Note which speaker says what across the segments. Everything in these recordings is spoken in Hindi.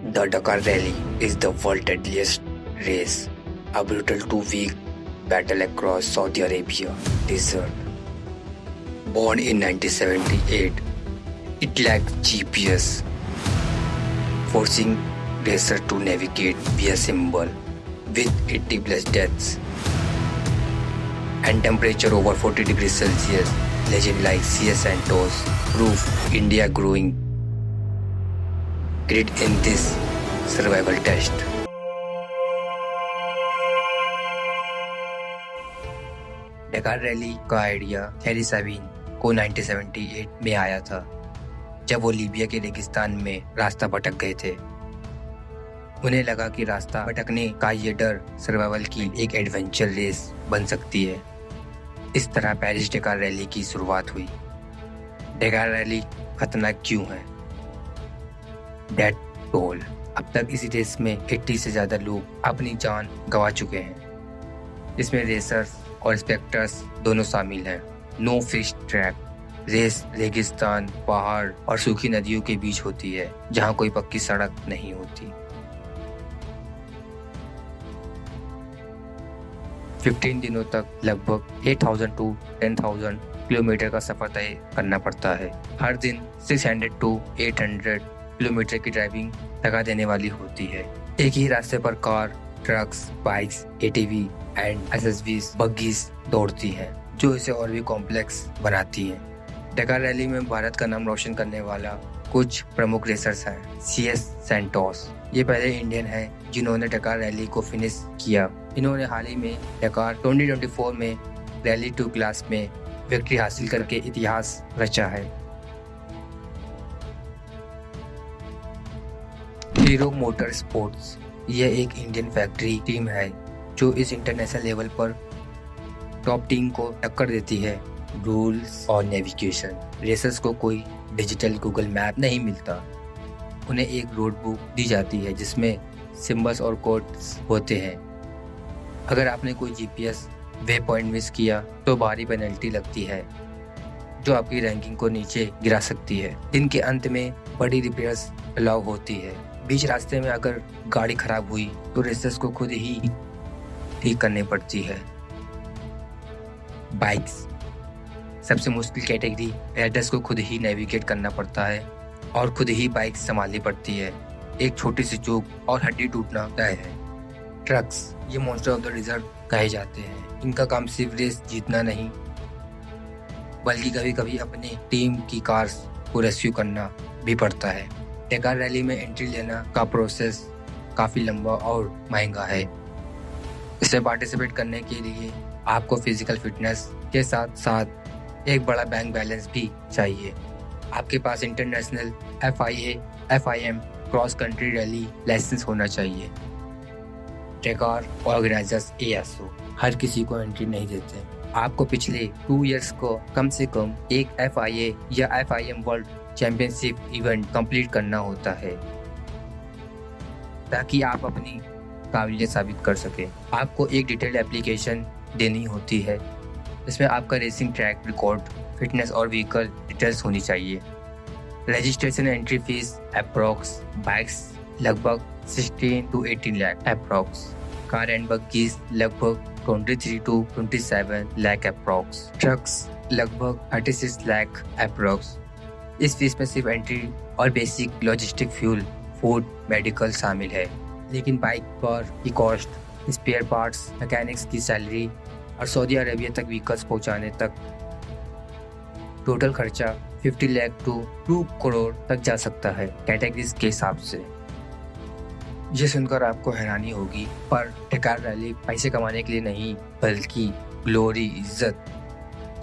Speaker 1: The Dakar Rally is the world's deadliest race, a brutal two-week battle across Saudi Arabia desert. Born in 1978, it lacked GPS, forcing racers to navigate via symbol with 80 plus deaths and temperature over 40 degrees Celsius. Legend like CS Santos prove India growing grit in this survival test. डकार रैली का आइडिया हैरी साबिन को 1978 में आया था, जब वो लीबिया के रेगिस्तान में रास्ता भटक गए थे। उन्हें लगा कि रास्ता भटकने का ये डर सर्वाइवल की एक एडवेंचर रेस बन सकती है। इस तरह पेरिस डकार रैली की शुरुआत हुई। डकार रैली खतरनाक क्यों है? Death toll. अब तक इसी रेस में 80 से ज्यादा लोग अपनी जान गंवा चुके हैं। इसमें रेसर्स और स्पेक्टर्स दोनों शामिल हैं। No fix track. रेस रेगिस्तान, पहाड़ और सूखी नदियों के बीच होती है, जहां कोई पक्की सड़क नहीं होती। 15 दिनों तक लगभग 8,000 to 10,000 किलोमीटर का सफर तय करना पड़ता है। हर दिन 600 to 800 किलोमीटर की ड्राइविंग थका देने वाली होती है। एक ही रास्ते पर car, trucks, bikes, ATV and SSVs, buggies दौड़ती हैं, जो इसे और भी कॉम्प्लेक्स बनाती हैं। डकार रैली में भारत का नाम रोशन करने वाला कुछ प्रमुख रेसर्स हैं। CS सैंटोस, ये पहले इंडियन हैं जिन्होंने डकार रैली को फिनिश किया। इन्होंने हाल ही में डकार 2024 में रैली 2 क्लास में विक्ट्री हासिल करके इतिहास रचा है। हीरो मोटर स्पोर्ट्स, यह एक इंडियन फैक्ट्री टीम है जो इस इंटरनेशनल लेवल पर टॉप टीम को टक्कर देती है। रूल्स और नेविगेशन। रेसर्स को कोई डिजिटल गूगल मैप नहीं मिलता। उन्हें एक रोड बुक दी जाती है जिसमें सिंबल्स और कोड्स होते हैं। अगर आपने कोई GPS वे पॉइंट मिस किया तो भारी पेनल्टी लगती है, जो आपकी रैंकिंग को नीचे गिरा सकती है। दिन के अंत में बड़ी रिपेयर्स अलाउ होती है। बीच रास्ते में अगर गाड़ी खराब हुई तो रेसर्स को खुद ही ठीक करनी पड़ती है। बाइक्स, सबसे मुश्किल कैटेगरी। राइडर्स को खुद ही नेविगेट करना पड़ता है और खुद ही बाइक संभालनी पड़ती है। एक छोटी सी चूक और हड्डी टूटना तय है। ट्रक्स, ये मॉन्स्टर ऑफ द डिजर्ट कहे जाते हैं। इनका काम सिर्फ रेस जीतना नहीं, बल्कि कभी कभी अपने टीम की कार्स को रेस्क्यू करना भी पड़ता है। डकार रैली में एंट्री लेना का प्रोसेस काफी लंबा और महंगा है। इसमें पार्टिसिपेट करने के लिए आपको फिजिकल फिटनेस के साथ साथ एक बड़ा बैंक बैलेंस भी चाहिए। आपके पास international FIA, FIM cross country rally licence होना चाहिए। डकार ऑर्गेनाइजर्स ASO हर किसी को एंट्री नहीं देते। आपको पिछले 2 इयर्स को कम से कम एक FIA या FIM world championship event complete करना होता है, ताकि आप अपनी काबिलियत साबित कर सके। आपको एक डिटेल्ड एप्लीकेशन देनी होती है। इसमें आपका रेसिंग ट्रैक रिकॉर्ड, फिटनेस और व्हीकल डिटेल्स होनी चाहिए। Registration entry fees approx. Bikes लगभग 16 to 18 lakh approx. Car and buggies लगभग 23 to 27 लाख अप्रॉक्स। ट्रक्स लगभग 36 लाख अप्रॉक्स। इस फीस में सिर्फ एंट्री और basic logistic, fuel, food, medical शामिल है। लेकिन बाइक पर की कॉस्ट, स्पेयर पार्ट्स, मैकेनिक्स की सैलरी और सऊदी अरेबिया तक व्हीकल्स पहुंचाने तक टोटल खर्चा 50 लाख to 2 करोड़ तक जा सकता है कैटेगरीज के हिसाब से। ये सुनकर आपको हैरानी होगी, पर डकार रैली पैसे कमाने के लिए नहीं, बल्कि ग्लोरी, इज्जत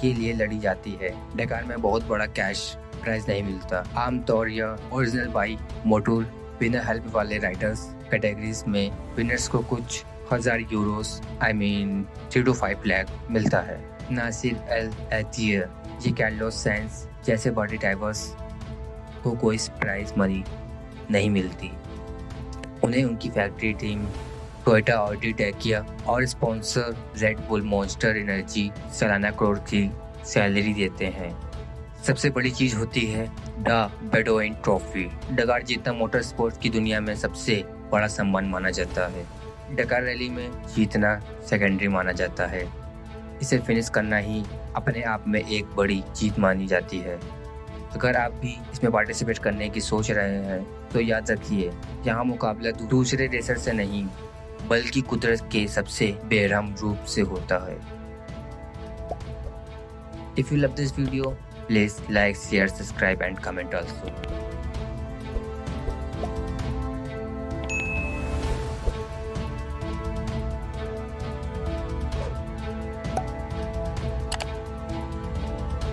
Speaker 1: के लिए लड़ी जाती है। डकार में बहुत बड़ा कैश प्राइज नहीं मिलता। आमतौर यह ओरिजिनल बाइक, मोटर, बिना हेल्प वाले राइडर्स कैटेगरीज में विनर्स को कुछ हजार यूरोस $3 to 5 लाख मिलता है। नासिर एल एतियर, ये कार्लोस साइंस जैसे बड़े ड्राइवर्स को कोई प्राइज मनी नहीं मिलती। उन्हें उनकी फैक्ट्री टीम टोयोटा, ऑडी, डेकिया और sponsor red bull, monster energy सालाना करोड़ की सैलरी देते हैं। सबसे बड़ी चीज होती है द बेडोइन ट्रॉफी डकार जीतना मोटर स्पोर्ट्स की दुनिया में सबसे बड़ा सम्मान माना जाता है। डकार रैली में जीतना सेकेंडरी माना जाता है। इसे फिनिश करना ही अपने आप में एक बड़ी जीत मानी जाती है। अगर आप भी इसमें पार्टिसिपेट करने की सोच रहे हैं तो याद रखिए, यहाँ मुकाबला दूसरे रेसर से नहीं बल्कि कुदरत के सबसे बेरहम रूप से होता है। If you love this video, please like, share, subscribe and comment also.